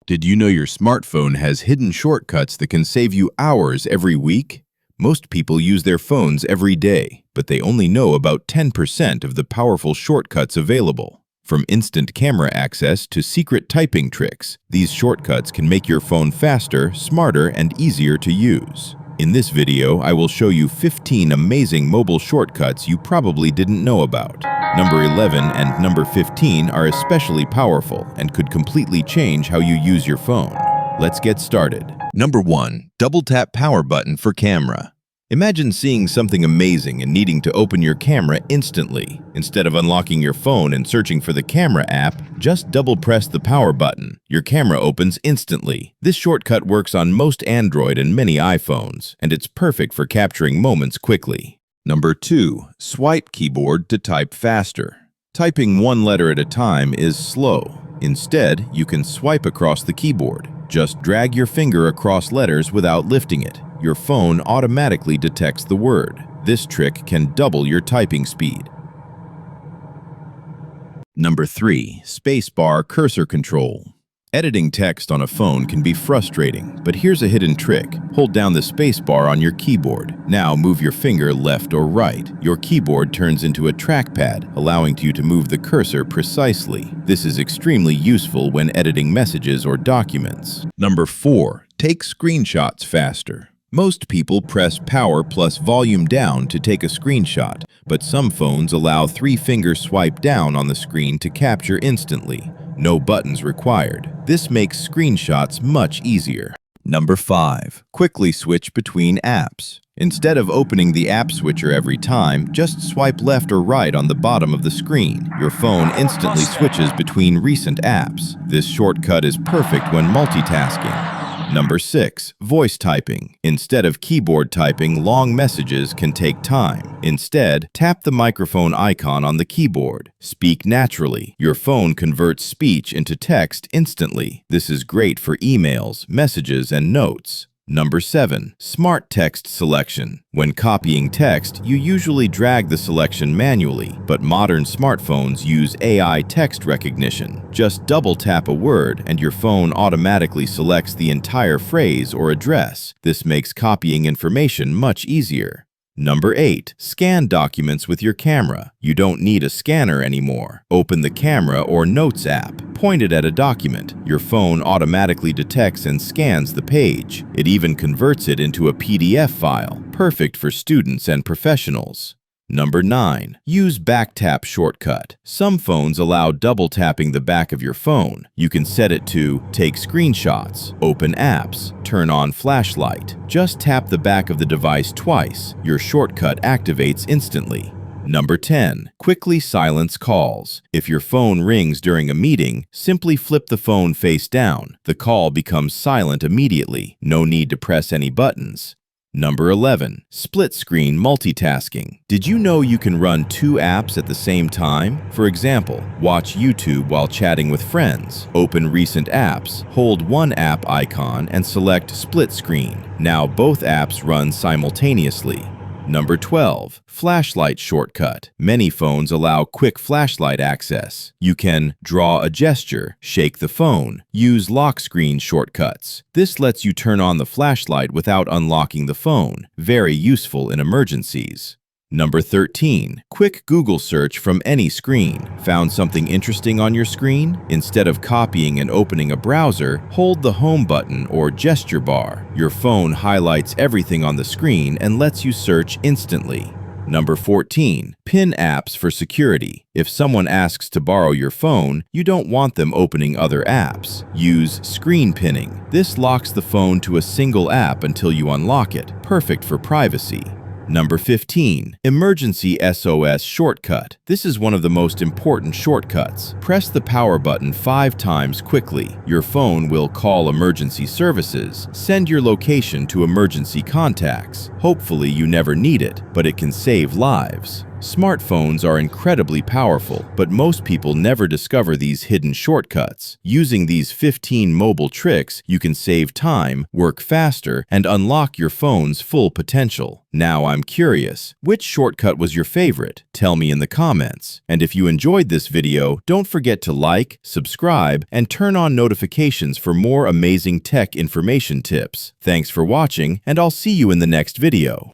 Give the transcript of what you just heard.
Did you know your smartphone has hidden shortcuts that can save you hours every week? Most people use their phones every day, but they only know about 10% of the powerful shortcuts available. From instant camera access to secret typing tricks, these shortcuts can make your phone faster, smarter, and easier to use. In this video, I will show you 15 amazing mobile shortcuts you probably didn't know about. Number 11 and number 15 are especially powerful and could completely change how you use your phone. Let's get started. Number 1. Double tap power button for camera. Imagine seeing something amazing and needing to open your camera instantly. Instead of unlocking your phone and searching for the camera app, just double press the power button. Your camera opens instantly. This shortcut works on most Android and many iPhones, and it's perfect for capturing moments quickly. Number 2. Swipe keyboard to type faster. Typing one letter at a time is slow. Instead, you can swipe across the keyboard. Just drag your finger across letters without lifting it. Your phone automatically detects the word. This trick can double your typing speed. Number 3. Spacebar Cursor control. Editing text on a phone can be frustrating, but here's a hidden trick. Hold down the spacebar on your keyboard. Now move your finger left or right. Your keyboard turns into a trackpad, allowing you to move the cursor precisely. This is extremely useful when editing messages or documents. Number 4. Take screenshots faster. Most people press power plus volume down to take a screenshot, but some phones allow 3-finger swipe down on the screen to capture instantly. No buttons required. This makes screenshots much easier. Number 5. Quickly switch between apps. Instead of opening the app switcher every time, just swipe left or right on the bottom of the screen. Your phone instantly switches between recent apps. This shortcut is perfect when multitasking. Number 6. Voice typing. Instead of keyboard typing, long messages can take time. Instead, tap the microphone icon on the keyboard. Speak naturally. Your phone converts speech into text instantly. This is great for emails, messages, and notes. Number 7. Smart text selection. When copying text, you usually drag the selection manually, but modern smartphones use AI text recognition. Just double tap a word and your phone automatically selects the entire phrase or address. This makes copying information much easier. Number 8. Scan documents with your camera. You don't need a scanner anymore. Open the Camera or Notes app. Point it at a document. Your phone automatically detects and scans the page. It even converts it into a PDF file, perfect for students and professionals. Number 9. Use back tap shortcut. Some phones allow double tapping the back of your phone. You can set it to take screenshots, open apps, turn on flashlight. Just tap the back of the device twice. Your shortcut activates instantly. Number 10. Quickly silence calls. If your phone rings during a meeting, simply flip the phone face down. The call becomes silent immediately. No need to press any buttons. Number 11. Split screen multitasking. Did you know you can run 2 apps at the same time? For example, watch YouTube while chatting with friends. Open recent apps, hold one app icon, and select split screen. Now both apps run simultaneously. Number 12. Flashlight shortcut. Many phones allow quick flashlight access. You can draw a gesture, shake the phone, use lock screen shortcuts. This lets you turn on the flashlight without unlocking the phone. Very useful in emergencies. Number 13. Quick Google search from any screen. Found something interesting on your screen? Instead of copying and opening a browser, hold the home button or gesture bar. Your phone highlights everything on the screen and lets you search instantly. Number 14. Pin apps for security. If someone asks to borrow your phone, you don't want them opening other apps. Use screen pinning. This locks the phone to a single app until you unlock it. Perfect for privacy. Number 15. Emergency SOS shortcut. This is one of the most important shortcuts. Press the power button 5 times quickly. Your phone will call emergency services. Send your location to emergency contacts. Hopefully you never need it, but it can save lives. Smartphones are incredibly powerful, but most people never discover these hidden shortcuts. Using these 15 mobile tricks, you can save time, work faster, and unlock your phone's full potential. Now I'm curious, which shortcut was your favorite? Tell me in the comments. And if you enjoyed this video, don't forget to like, subscribe, and turn on notifications for more amazing tech information tips. Thanks for watching, and I'll see you in the next video.